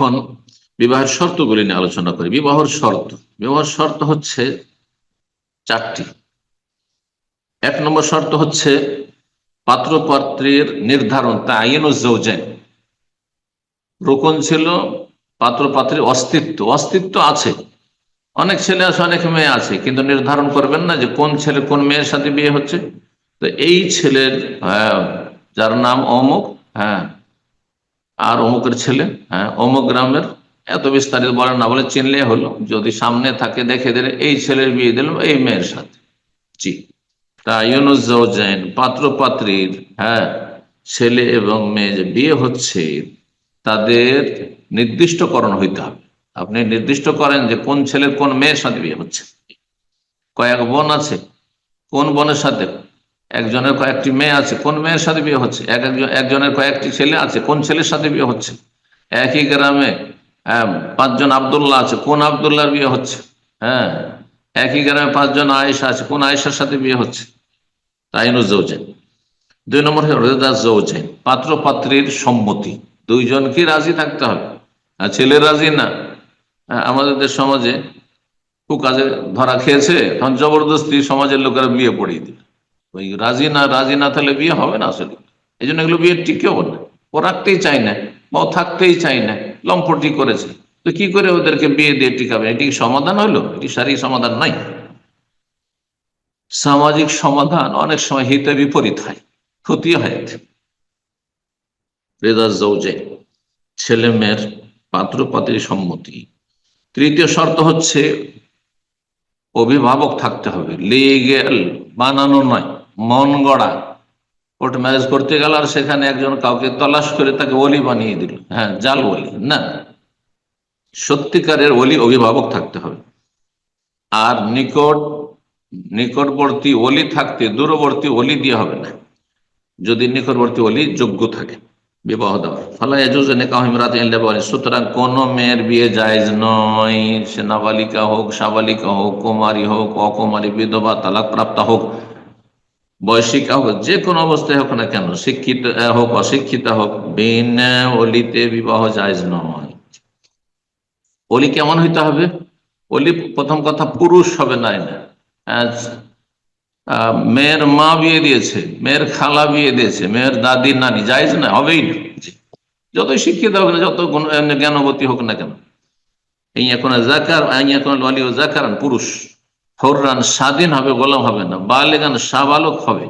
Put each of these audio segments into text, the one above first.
এখন বিবাহের শর্তগুলি নিয়ে আলোচনা করি। বিবাহের শর্ত হচ্ছে চারটি। 1 নম্বর শর্ত হচ্ছে পাত্র পাত্রীর নির্ধারণ, তাআইয়ুনুজ যাওজাইন। রুকন ছিল পাত্র পাত্রীর অস্তিত্ব আছে। অনেক ছেলে আছে, অনেক মেয়ে আছে, কিন্তু নির্ধারণ করবেন না যে কোন ছেলে কোন মেয়ের সাথে বিয়ে হচ্ছে। তো এই ছেলের যার নাম অমুক, হ্যাঁ, আর অমুকের ছেলে, হ্যাঁ, অমুক গ্রামের, এত বিস্তারিত বলেন না, বলে চিনলে হলো। যদি সামনে থাকে দেখে দিলে এই ছেলের বিয়ে দিলাম এই মেয়ের সাথে। জি, তাআইয়ুনুজ যাওজাইন, পাত্র পাত্রীর, হ্যাঁ, ছেলে এবং মেয়ে যে বিয়ে হচ্ছে তাদের নির্দিষ্টকরণ হইতে হবে। আপনি নির্দিষ্ট করেন যে কোন ছেলের কোন মেয়ের সাথে বিয়ে হচ্ছে। কয়েক বোন আছে, কোন বোনের সাথে, একজনের কয়েকটি মেয়ে আছে, কোন মেয়ের সাথে বিয়ে হচ্ছে। একজনের কয়েকটি ছেলে আছে, কোন ছেলের সাথে বিয়ে হচ্ছে। একই গ্রামে 5 জন আব্দুল্লাহ আছে, কোন আব্দুল্লাহর বিয়ে হচ্ছে। হ্যাঁ, একই গ্রামে 5 জন আয়েশা আছে, কোন আয়েশার সাথে বিয়ে হচ্ছে। তাআইয়ুনুজ যাওজাইন। 2 নম্বর রিদা যাওজাইন, পাত্র পাত্রীর সম্মতি, দুইজনকে রাজি থাকতে হবে। আর ছেলে রাজি না, আমাদের দেশ সমাজে কাজে ধরা খেয়েছে, তখন জবরদস্তি সমাজের লোকেরা বিয়ে পড়িয়ে দিল। ওই রাজি না থাকলে বিয়ে হবে না আসলে। এই জন্য এগুলো বিয়ে টিকেও না। ও রাখতেই চায় না বা ও থাকতেই চায় না, লম্পটি করেছে। তো কি করে ওদেরকে বিয়ে দিয়ে টিকাবে? এটি সমাধান হলো? এটি শারীরিক সমাধান নাই। সামাজিক সমাধান অনেক সময় হিতে বিপরীত হয়, ক্ষতি হয়। রেদা যাওজাইন, ছেলে মেয়ের পাত্র পাত্রীর সম্মতি। 3য় শর্ত হচ্ছে অভিভাবক থাকতে হবে। লিগেল, বানানো নয়, মন গড়া। কোর্ট ম্যারেজ করতে গেল আর সেখানে একজন কাউকে তলাশ করে তাকে ওলি বানিয়ে দিল, হ্যাঁ, জাল ওলি না। সত্যিকারের ওলি অভিভাবক থাকতে হবে। আর নিকটবর্তী ওলি থাকতে দূরবর্তী ওলি দিয়ে হবে না, যদি নিকটবর্তী ওলি যোগ্য থাকে বিবাহ দেওয়ার। ফালা ইয়াজুজু নিকাহু ইমরাতিন ইল্লা বিওয়ালি। সুতরাং কোন মেয়ের বিয়ে জায়েজ নয়, সে নাবালিকা হোক, সাবালিকা হোক, কুমারী হোক, অকুমারী, বিধবা, তালাক প্রাপ্তা হোক, বয়সিকা হোক, যে কোনো অবস্থায় হোক না কেন, শিক্ষিত হোক অশিক্ষিত হোক, বিনা ওলিতে বিবাহ জায়েজ নয়। ওলি কেমন হইতে হবে? ওলি প্রথম কথা পুরুষ হবে না। মেয়ের মা বিয়ে দিয়েছে, মেয়ের খালা বিয়ে দিয়েছে, মেয়ের দাদি নানি, জায়েজ না, হবেই না। যতই শিক্ষিত হোক না, যত জ্ঞানবতী হোক না কেন। এই এখন জাকার, এখন ওয়ালি ও জাকারান, পুরুষ, হররান, স্বাধীন হবে, গোলাম হবে না। বালেগান, সাবালক হবে,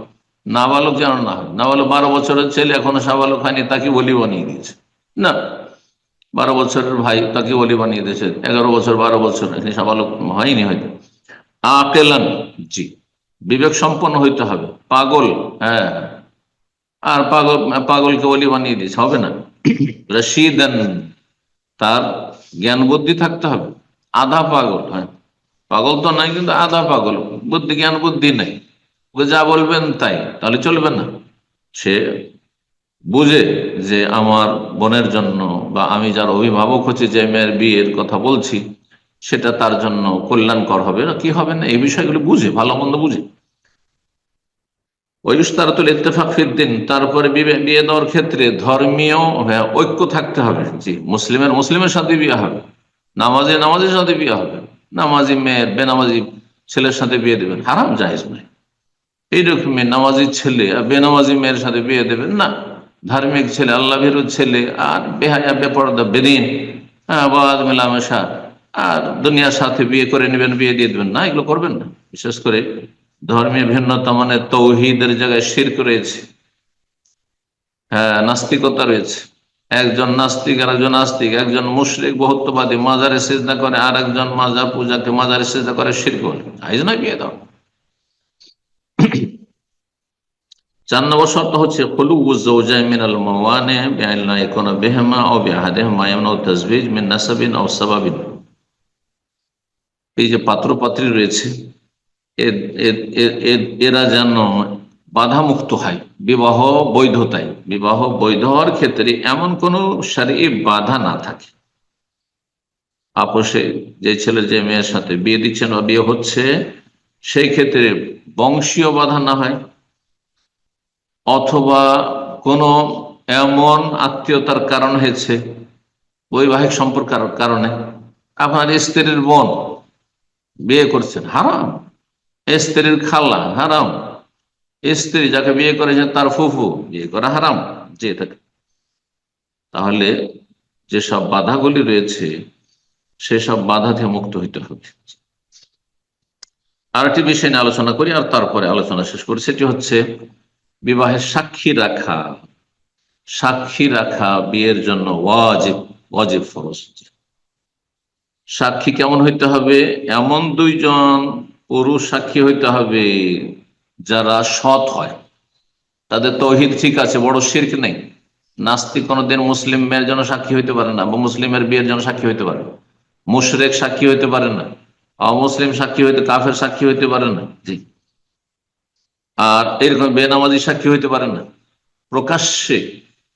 নাবালক যেন না হয়। নাবালক 12 বছরের ছেলে এখনো সাবালক হয়নি, তাকে ওলি বানিয়ে দিয়েছে না। 12 বছরের ভাই, তাকে ওলি বানিয়ে দিয়েছে। 11 বছর, 12 বছর, এখানে সাবালক হয়নি হয়তো। আকেলান, জি, বিবেক সম্পন্ন হইতে হবে। পাগল, হ্যাঁ, আর পাগলকে ওলি বানিয়ে দিয়েছে, হবে না। রশিদান, তার জ্ঞান বুদ্ধি থাকতে হবে। আধা পাগল, হ্যাঁ, পাগল তো নাই কিন্তু আধা পাগল, জ্ঞান বুদ্ধি নাই, ওকে যা বলবেন তাই, তাহলে চলবে না। সে বুঝে যে আমার বোনের জন্য বা আমি যার অভিভাবক হচ্ছে, যে মেয়ের বিয়ের কথা বলছি, সেটা তার জন্য কল্যাণকর হবে না কি হবে না, এই বিষয়গুলো বুঝে, ভালো মন্দ বুঝে। ওয়ুশতারাতুল ইত্তেফাক ফিদ্দিন, তারপরে বিয়ে দেওয়ার ক্ষেত্রে ধর্মীয় ঐক্য থাকতে হবে। জি, মুসলিমের সাথে বিয়ে হবে, নামাজের সাথে বিয়ে হবে। নামাজি মেয়ের বেনামাজি ছেলের সাথে বিয়ে দেবেন, হারাম, জায়েজ নয়। এইরকমই নামাজি ছেলে আর বেনামাজি মেয়ের সাথে বিয়ে দেবেন না। ধার্মিক ছেলে, আল্লাহ ভীরু ছেলে আর বেহায়া বেপরদা বেদিন, বাদ মেলামেশা আর দুনিয়ার সাথে বিয়ে করে নেবেন, বিয়ে দিয়ে দেবেন না, এগুলো করবেন না। বিশেষ করে ধর্মীয় ভিন্নতা মানে তৌহিদের জায়গায় শিরক রয়েছে, হ্যাঁ, নাস্তিকতা রয়েছে। একজন নাস্তিক আর একজন আস্তিক, একজন মুশরিক বহুত্ববাদী মাজারে সিজদা করে, আর একজন মাজার পূজাকে মাজারে সিজদা করে, শিরক করে, জায়েজ নয় বিয়ে দাও। 4 নম্বর শর্ত হচ্ছে খুলুউ যাওজাইন মিনাল মাওয়ানি বিআন লা ইয়াকুনা বিহিমা আও বিআহাদিহিমা ইয়ামনাউ তাজওয়ীজ মিন নাসাবিন আও সাবাবিন। এই যে পাত্র পাত্রী রয়েছে, এরা যেন বাধা মুক্ত হয় বিবাহ বৈধতায়। বিবাহ বৈধ হওয়ার ক্ষেত্রে এমন কোন শারঈ বাধা না থাকে। আপোষে যে ছেলে যে মেয়ের সাথে বিয়ে দিচ্ছেন বা বিয়ে হচ্ছে, সেই ক্ষেত্রে বংশীয় বাধা না হয়, অথবা কোনো এমন আত্মীয়তার কারণ হয়েছে বৈবাহিক সম্পর্কের কারণে আপনার স্ত্রীর বোন বিয়ে করছেন, হারাম। স্ত্রীর খালা হারাম। স্ত্রী যাকে বিয়ে করেছেন তার ফুফু বিয়ে করা হারাম যে থাকে। তাহলে যেসব বাধাগুলি রয়েছে সেসব বাধা থেকে মুক্ত হইতে হবে। আর একটি বিষয় নিয়ে আলোচনা করি আর তারপরে আলোচনা শেষ করি, সেটি হচ্ছে বিবাহের সাক্ষী রাখা। সাক্ষী রাখা বিয়ের জন্য ওয়াজিব, ওয়াজিব ফরজ। সাক্ষী কেমন হইতে হবে? এমন দুইজন পুরুষ সাক্ষী হইতে হবে যারা সৎ হয়, তাদের তৌহিদ ঠিক আছে, বড় শিরক নেই। নাস্তিক কোনোদিন মুসলিম মেয়ের জন্য সাক্ষী হইতে পারে না, বা মুসলিমের বিয়ের জন্য সাক্ষী হইতে পারে না। মুশরিক সাক্ষী হইতে পারে না, অমুসলিম সাক্ষী হইতে, কাফের সাক্ষী হইতে পারে না। জি। আর এরকম বেনামাজি সাক্ষী হইতে পারে না। প্রকাশ্যে,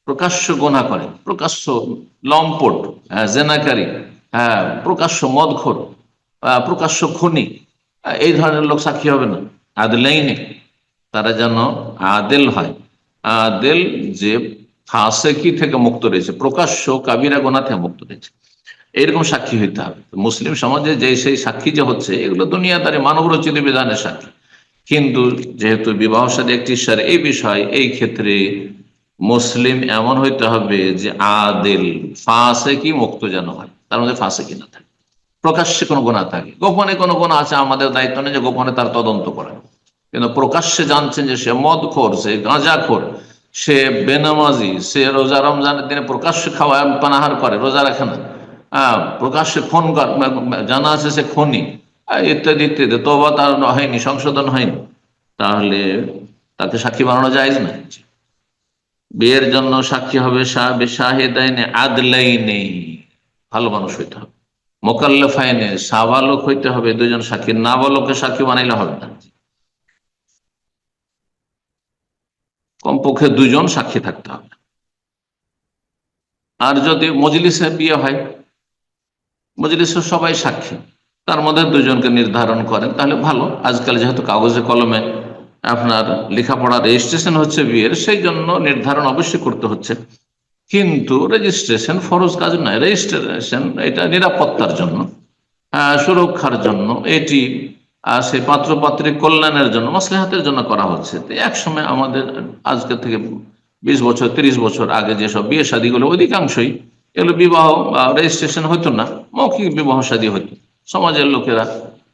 প্রকাশ্য গোনা করে, প্রকাশ্য লম্পট, জেনাকারী, প্রকাশ্য মদখোর, প্রকাশ্য খুনি, এই ধরনের লোক সাক্ষী হবে না। আদলাইনে, তারা যেন আদেল হয়। আদেল যে ফাসেকি থেকে মুক্ত রয়েছে, প্রকাশ্য কাবিরা গোনা থেকে মুক্ত রয়েছে, এইরকম সাক্ষী হইতে হবে। মুসলিম সমাজে যে সেই সাক্ষী যে হচ্ছে, এগুলো দুনিয়াদারি মানব রচিত বিধানের সাক্ষী। কিন্তু যেহেতু বিবাহ সাথে একটি সার এই বিষয়, এই ক্ষেত্রে মুসলিম এমন হইতে হবে যে আদেল, ফাসেকি মুক্ত যেন হয়, তার মধ্যে ফাসেকি না থাকে, প্রকাশ্যে কোনো গুনাহ থাকে। গোপনে কোনো গুনাহ আছে, আমাদের দায়িত্ব নেই যে গোপনে তার তদন্ত করা। কিন্তু প্রকাশ্যে জানছেন যে সে মদখোর, সে গাঁজাখোর, সে বেনামাজি, সে রোজা রমজানের দিনে প্রকাশ্যে খাওয়া পানাহার করে, রোজা রাখে না, প্রকাশ্যে খুন জানা আছে সে খুনি, ইত্যাদি ইত্যাদি, তওবা তার হয়নি, সংশোধন হয়নি, তাহলে তাকে সাক্ষী বানানো জায়েজ না। বিয়ের জন্য সাক্ষী হবে শাহেদাইনে আদলাইনে, ভালো মানুষ হইতে হবে। মোকাল্লেফাইনে, সাবালক হইতে হবে দুজন সাক্ষী, নাবালককে সাক্ষী বানাইলে হবে না। কমপক্ষে দুজন সাক্ষী থাকতে হবে। আর যদি মজলিসে বিয়ে হয়, মজলিসে সবাই সাক্ষী, তার মধ্যে দুজনকে নির্ধারণ করেন তাহলে ভালো। আজকাল যেহেতু কাগজে কলমে আপনার লেখাপড়া রেজিস্ট্রেশন হচ্ছে বিয়ের, সেই জন্য নির্ধারণ অবশ্যই করতে হচ্ছে। কিন্তু রেজিস্ট্রেশন ফরজ কাজ নয়। রেজিস্ট্রেশন এটা নিরাপত্তার জন্য, সুরক্ষার জন্য, এটি সে পাত্র পাত্রীর কল্যাণের জন্য, মাসলাহাতের জন্য করা হচ্ছে। তো এক সময় আমাদের আজকে থেকে 20 বছর 30 বছর আগে যেসব বিয়ে শাদীগুলো অধিকাংশই এগুলো বিবাহ বা রেজিস্ট্রেশন হতো না, মৌখিক বিবাহ শাদী হতো। সমাজের লোকেরা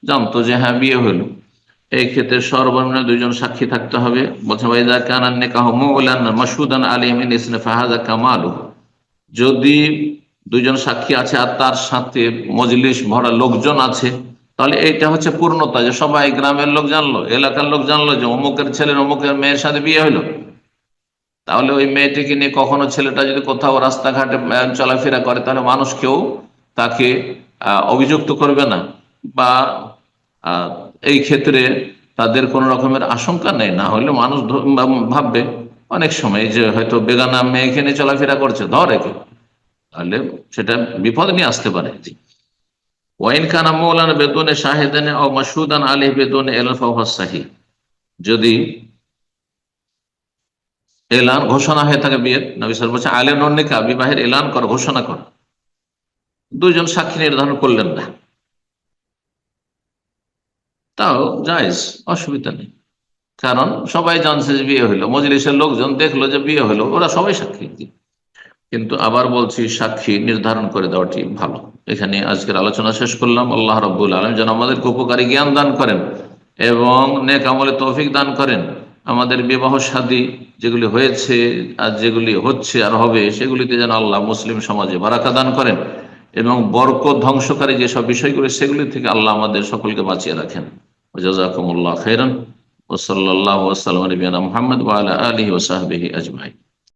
জানতো যে হ্যাঁ বিয়ে হইল। এই ক্ষেত্রে সর্বনিম্ন দুইজন সাক্ষী থাকতে হবে। বলছে ভাইদা কানান নিকাহ মুলান মাশহুদান আলাইহি মিন ইসনে ফাহাযা কামালু, যদি দুইজন সাক্ষী আছে আর তার সাথে মজলিস ভরা লোকজন আছে, তাহলে এইটা হচ্ছে পূর্ণতা, যে সবাই গ্রামের লোক জানলো, এলাকার লোক জানলো যে অমুকের ছেলের অমুকের মেয়ের সাথে বিয়ে হইলো। তাহলে ওই মেয়েটিকে নিয়ে কখনো ছেলেটা যদি কোথাও রাস্তাঘাটে চলাফেরা করে, তাহলে মানুষ কেউ তাকে অভিযুক্ত করবে না, বা এই ক্ষেত্রে তাদের কোনো রকমের আশঙ্কা নেই। না হলে মানুষ ভাববে অনেক সময় যে হয়তো বেগানা মেয়েকে নিয়ে চলাফেরা করছে, ধরে কেউ, তাহলে সেটা বিপদ নিয়ে আসতে পারে। জি। ওয়াইন কানা মৌলানা বেদুনে শাহেদানে ও মাশহুদান আলাইহি বেদুনে ইলফা ফাহুয়া সাহিহ, যদি এলান ঘোষণা হয়ে থাকে বিয়ের, নবী সাল্লাল্লাহু আলাইহি ওয়াসাল্লাম বলেছেন আলেনুন নিকাহ, বিবাহের এলান কর, ঘোষণা কর, দুইজন সাক্ষী নির্ধারণ করলেন না, তাও জায়েজ, অসুবিধা নেই। কারণ সবাই জানছে যে বিয়ে হইলো, মজলিসের লোকজন দেখলো যে বিয়ে হইলো, ওরা সবাই সাক্ষী। কিন্তু আবার বলছি, সাক্ষী নির্ধারণ করে দেওয়াটি ভালো। এখানে আজকের আলোচনা শেষ করলাম। আল্লাহ রাব্বুল আলামিন যেন আমাদেরকে উপকারী জ্ঞান দান করেন এবং নেক আমলে তৌফিক দান করেন। আমাদের বিবাহ শাদী যেগুলি হয়েছে আর যেগুলি হচ্ছে আর হবে, সেগুলিতে যেন আল্লাহ মুসলিম সমাজে বারাকা দান করেন এবং বরকত ধ্বংসকারী যেসব বিষয়গুলি, সেগুলি থেকে আল্লাহ আমাদের সকলকে বাঁচিয়ে রাখেন। জাযাকুমুল্লাহ খাইরান। ওয়া সাল্লাল্লাহু ওয়া সাল্লাম আলা নবিয়িনা মুহাম্মদ ওয়া আলা আলিহি ওয়া সাহবিহি আজমাইন।